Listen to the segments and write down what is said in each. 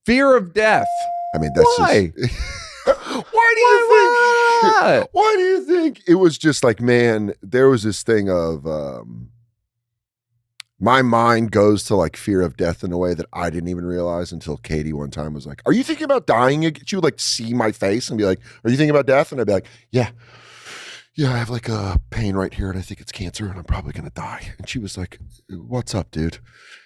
Fear of death. I mean, that's Why? just... Why do you think it was just like, man, there was this thing of my mind goes to like fear of death in a way that I didn't even realize until Katie one time was like, are you thinking about dying? She would like see my face and be like, are you thinking about death? And I'd be like, yeah, I have like a pain right here and I think it's cancer and I'm probably going to die. And she was like, what's up, dude?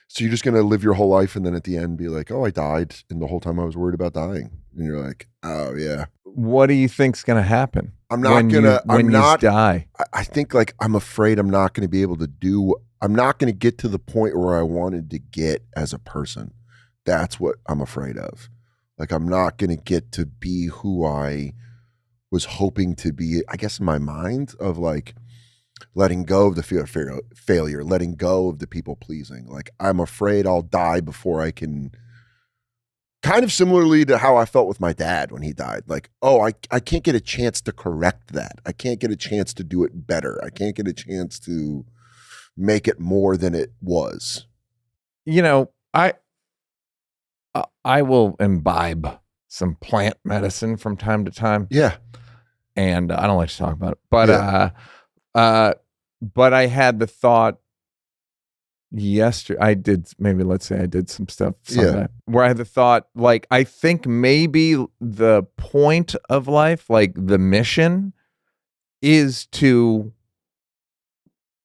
So you're just going to live your whole life and then at the end be like, oh, I died. And the whole time I was worried about dying. And you're like, oh yeah. What do you think's going to happen? I'm not going to, when you die. I think like, I'm afraid I'm not going to be able to do, I'm not going to get to the point where I wanted to get as a person. That's what I'm afraid of. Like, I'm not going to get to be who I was hoping to be, I guess in my mind, of like letting go of the fear of failure, letting go of the people pleasing. Like, I'm afraid I'll die before I can, kind of similarly to how I felt with my dad when he died. Like, oh, I can't get a chance to correct that. I can't get a chance to do it better. I can't get a chance to make it more than it was. You know, I will imbibe some plant medicine from time to time. Yeah. And I don't like to talk about it. But but I had the thought yesterday, I did some stuff Sunday where I had the thought, like, I think maybe the point of life, like the mission, is to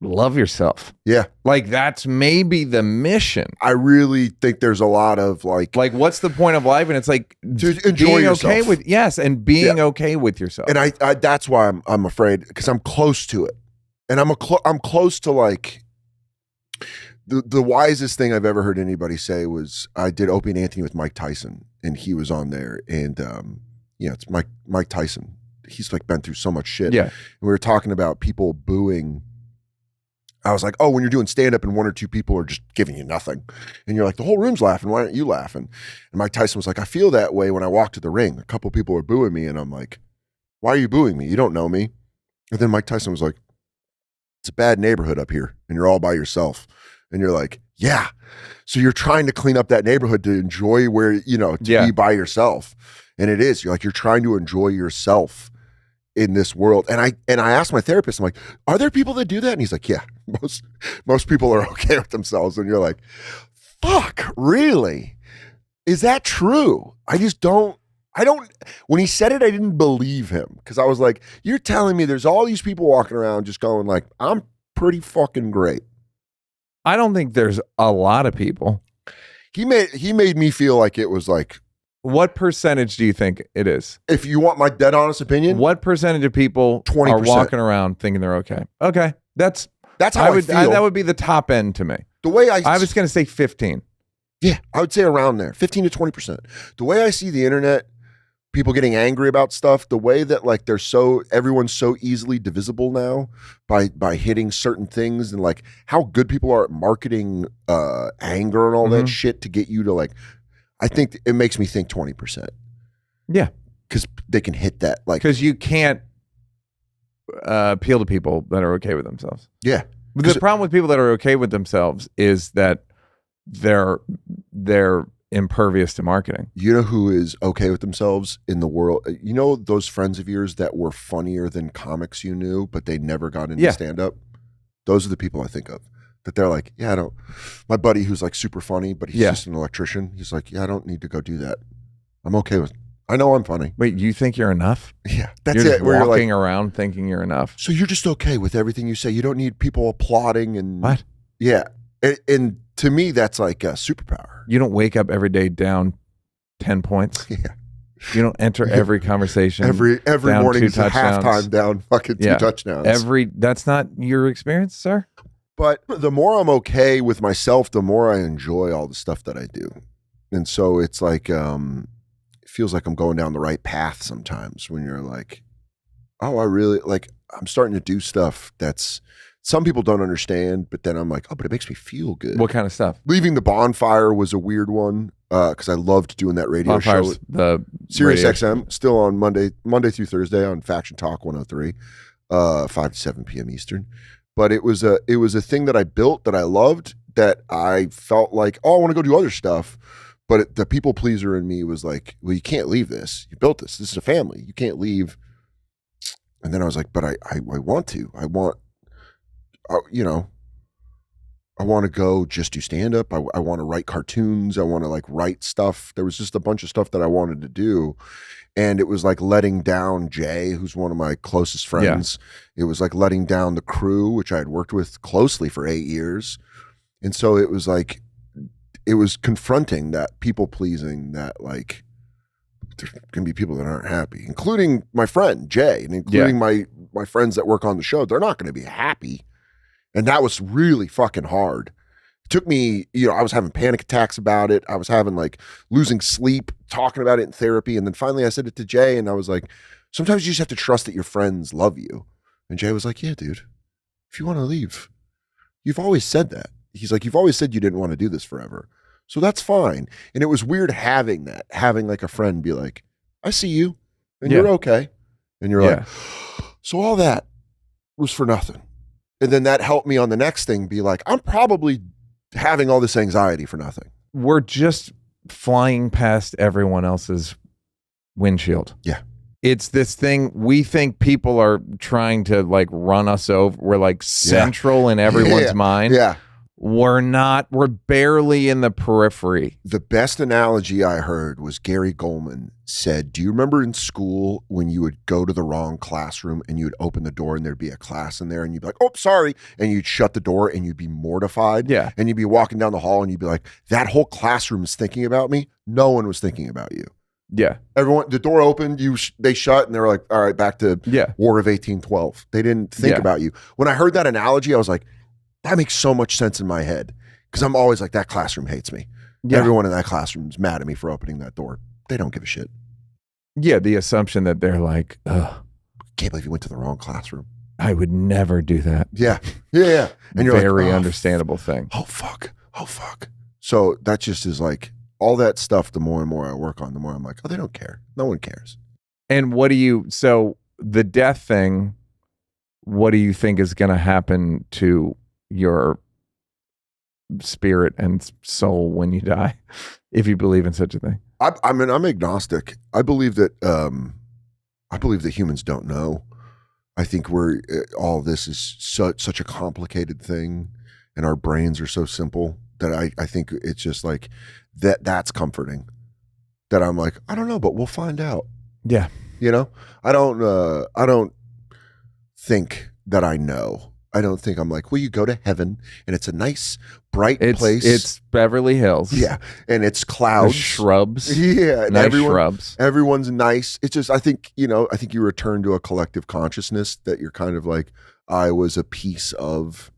love yourself. Yeah. Like, that's maybe the mission. I really think there's a lot of like what's the point of life? And it's like to enjoy being yourself. okay with, yes, and being okay with yourself. And I that's why I'm afraid, because I'm close to it. And I'm close to like the wisest thing I've ever heard anybody say was, I did Opie and Anthony with Mike Tyson and he was on there, and it's Mike Tyson. He's like been through so much shit. Yeah. And we were talking about people booing. I was like, oh, when you're doing stand-up and one or two people are just giving you nothing. And you're like, the whole room's laughing. Why aren't you laughing? And Mike Tyson was like, I feel that way when I walk to the ring. A couple people are booing me. And I'm like, why are you booing me? You don't know me. And then Mike Tyson was like, it's a bad neighborhood up here and you're all by yourself. And you're like, yeah. So you're trying to clean up that neighborhood to enjoy where, to be by yourself. And it is. You're like, you're trying to enjoy yourself in this world. And I asked my therapist, I'm like, are there people that do that? And he's like, yeah, most people are okay with themselves. And you're like, fuck, really? Is that true? When he said it, I didn't believe him, because I was like, you're telling me there's all these people walking around just going like, I'm pretty fucking great. I don't think there's a lot of people. He made me feel like it was like, what percentage do you think it is? If you want my dead honest opinion, what percentage of people 20% are walking around thinking they're okay? Okay, that's how I feel. That would be the top end to me. The way I was going to say 15. Yeah, I would say around there, 15 to 20%. The way I see the internet, people getting angry about stuff, the way that like everyone's so easily divisible now by hitting certain things, and like how good people are at marketing anger and all that shit to get you to like, I think it makes me think 20%. Yeah. Because they can hit that. Like, because you can't appeal to people that are okay with themselves. Yeah. But the problem with people that are okay with themselves is that they're impervious to marketing. You know who is okay with themselves in the world? You know those friends of yours that were funnier than comics you knew, but they never got into stand-up? Those are the people I think of. That they're like, yeah, I don't. My buddy who's like super funny, but he's just an electrician. He's like, yeah, I don't need to go do that. I'm okay with. I know I'm funny. Wait, you think you're enough? Yeah, that's you're it. Just walking around thinking you're enough. So you're just okay with everything you say. You don't need people applauding and what? Yeah, and to me, that's like a superpower. You don't wake up every day down 10 points. Yeah. You don't enter every conversation. Every morning's a halftime down fucking 2 touchdowns. That's not your experience, sir? But the more I'm okay with myself, the more I enjoy all the stuff that I do. And so it's like, it feels like I'm going down the right path sometimes when you're like, oh, I really, like, I'm starting to do stuff that's, some people don't understand, but then I'm like, oh, but it makes me feel good. What kind of stuff? Leaving the Bonfire was a weird one because I loved doing that radio show. The Sirius XM, still on Monday through Thursday on Faction Talk 103, 5 to 7 p.m. Eastern. But it was a thing that I built that I loved, that I felt like, oh, I want to go do other stuff. But the people pleaser in me was like, well, you can't leave this. You built this. This is a family. You can't leave. And then I was like, but I want to. I want to go just do stand up. I want to write cartoons. I want to like write stuff. There was just a bunch of stuff that I wanted to do. And it was like letting down Jay, who's one of my closest friends. Yeah. It was like letting down the crew, which I had worked with closely for 8 years. And so it was like, it was confronting that people pleasing, that like, there's going to be people that aren't happy, including my friend Jay, and including my friends that work on the show. They're not going to be happy. And that was really fucking hard. It took me, I was having panic attacks about it. I was having like losing sleep, talking about it in therapy. And then finally I said it to Jay, and I was like, sometimes you just have to trust that your friends love you. And Jay was like, yeah, dude, if you want to leave, you've always said that. He's like, you've always said you didn't want to do this forever. So that's fine. And it was weird having like a friend be like, I see you and you're okay. And you're like, so all that was for nothing. And then that helped me on the next thing be like, I'm probably having all this anxiety for nothing. We're just flying past everyone else's windshield. Yeah. It's this thing, we think people are trying to like run us over. We're like central in everyone's mind. Yeah. We're not. We're barely in the periphery. The best analogy I heard was Gary Goldman said, do you remember in school when you would go to the wrong classroom and you would open the door and there'd be a class in there and you'd be like, oh, sorry. And you'd shut the door and you'd be mortified. Yeah. And you'd be walking down the hall and you'd be like, that whole classroom is thinking about me. No one was thinking about you. Yeah. Everyone, the door opened, they shut, and they were like, all right, back to War of 1812. They didn't think about you. When I heard that analogy, I was like, that makes so much sense in my head, because I'm always like, that classroom hates me. Yeah. Everyone in that classroom is mad at me for opening that door. They don't give a shit. Yeah, the assumption that they're like, ugh. Can't believe you went to the wrong classroom. I would never do that. Yeah. And you're very understandable thing. Oh, fuck. So that just is like, all that stuff, the more and more I work on, the more I'm like, oh, they don't care. No one cares. And so the death thing, what do you think is going to happen to your spirit and soul when you die, if you believe in such a thing? I mean, I'm agnostic. I believe that humans don't know. I think all this is such a complicated thing, and our brains are so simple that I think it's just like that's comforting. That I'm like, I don't know, but we'll find out. Yeah. I don't think that I know. I don't think I'm like, well, you go to heaven and it's a nice, bright place. It's Beverly Hills. Yeah. And it's clouds. There's shrubs. Yeah. And nice shrubs. Everyone's nice. It's just, I think you return to a collective consciousness that you're kind of like, I was a piece of,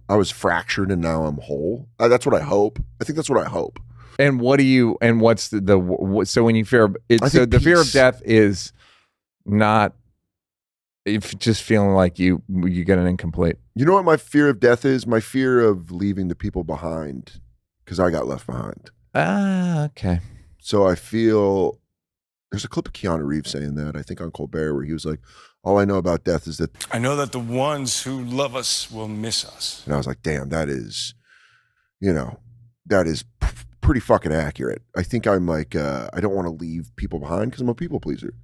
I was fractured and now I'm whole. That's what I hope. I think that's what I hope. And what's so when you fear it, so the fear of death is not, if just feeling like you get an incomplete. You know what my fear of death is? My fear of leaving the people behind, because I got left behind. Ah, okay. So I feel there's a clip of Keanu Reeves saying that, I think on Colbert, where he was like, all I know about death is that I know that the ones who love us will miss us. And I was like, damn, that is pretty fucking accurate. I think I'm like, I don't want to leave people behind because I'm a people pleaser.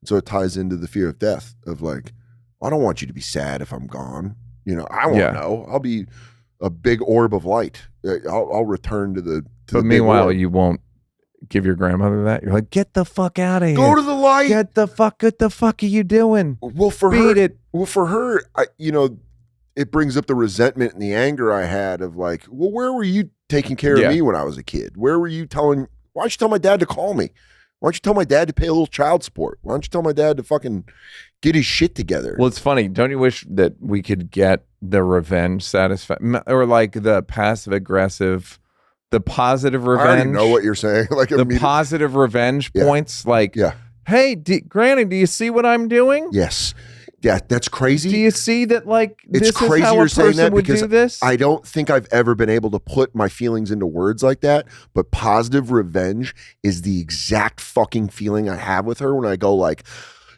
So it ties into the fear of death of like, I don't want you to be sad if I'm gone. I won't know. I'll be a big orb of light. I'll return to the But meanwhile, you won't give your grandmother that. You're like, get the fuck out of here. Go to the light. What the fuck are you doing? Well, for her, it brings up the resentment and the anger I had of like, well, where were you taking care of me when I was a kid? Where were you why don't you tell my dad to call me? Why don't you tell my dad to pay a little child support? Why don't you tell my dad to fucking get his shit together? Well, it's funny. Don't you wish that we could get the revenge satisfaction, or like the passive aggressive, the positive revenge? I already know what you're saying. Like the positive revenge points. Like, hey, Granny, do you see what I'm doing? Yes. Yeah, that's crazy. Do you see that? Like, it's this crazy is how you're a saying person that, would because do this? I don't think I've ever been able to put my feelings into words like that. But positive revenge is the exact fucking feeling I have with her when I go like,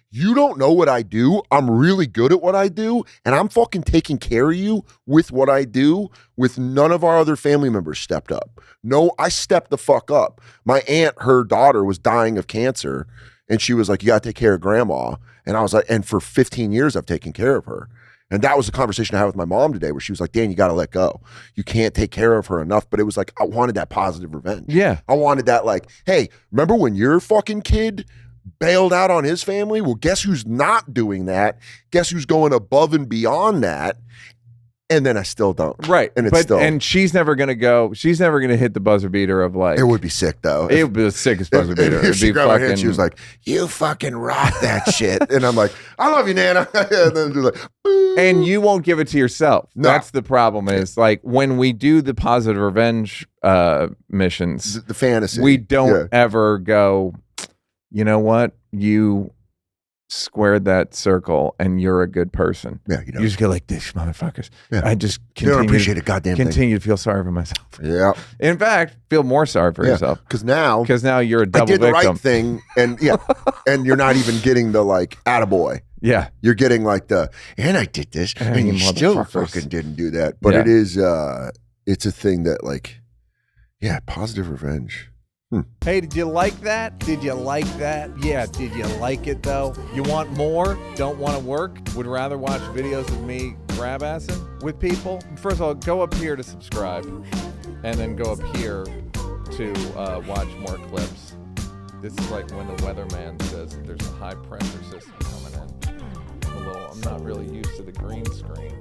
you don't know what I do. I'm really good at what I do, and I'm fucking taking care of you with what I do. With none of our other family members stepped up. No, I stepped the fuck up. My aunt, her daughter was dying of cancer, and she was like, you got to take care of grandma. And I was like, and for 15 years, I've taken care of her. And that was the conversation I had with my mom today, where she was like, Dan, you got to let go. You can't take care of her enough. But it was like, I wanted that positive revenge. Yeah. I wanted that, like, hey, remember when your fucking kid bailed out on his family? Well, guess who's not doing that? Guess who's going above and beyond that? And then I still don't. Right. And it's still. And she's never going to hit the buzzer beater of like. It would be sick, though. It would be the sickest buzzer beater. If she grabbed my hand, she was like, you fucking rock that shit. And I'm like, I love you, Nana. And then she's like, boo. And you won't give it to yourself. No. That's the problem is like when we do the positive revenge missions, The fantasy. we don't ever go, you know what? You squared that circle and you're a good person. Yeah, you know. You just go like, these motherfuckers. Yeah. I just You don't appreciate a goddamn thing. continue to feel sorry for myself. Yeah. In fact, feel more sorry for yourself. Because now You're a double I did the victim. right thing, and and you're not even getting the like attaboy. Yeah. You're getting like and I did this, and you you still motherfuckers. fucking didn't do that. But it is, it's a thing that like, positive revenge. Hey, did you like that? Did you like that? Yeah, did you like it though? You want more? Don't want to work? Would rather watch videos of me grab-assing with people? First of all, go up here to subscribe, and then go up here to watch more clips. This is like when the weatherman says there's a high pressure system coming in. I'm not really used to the green screen.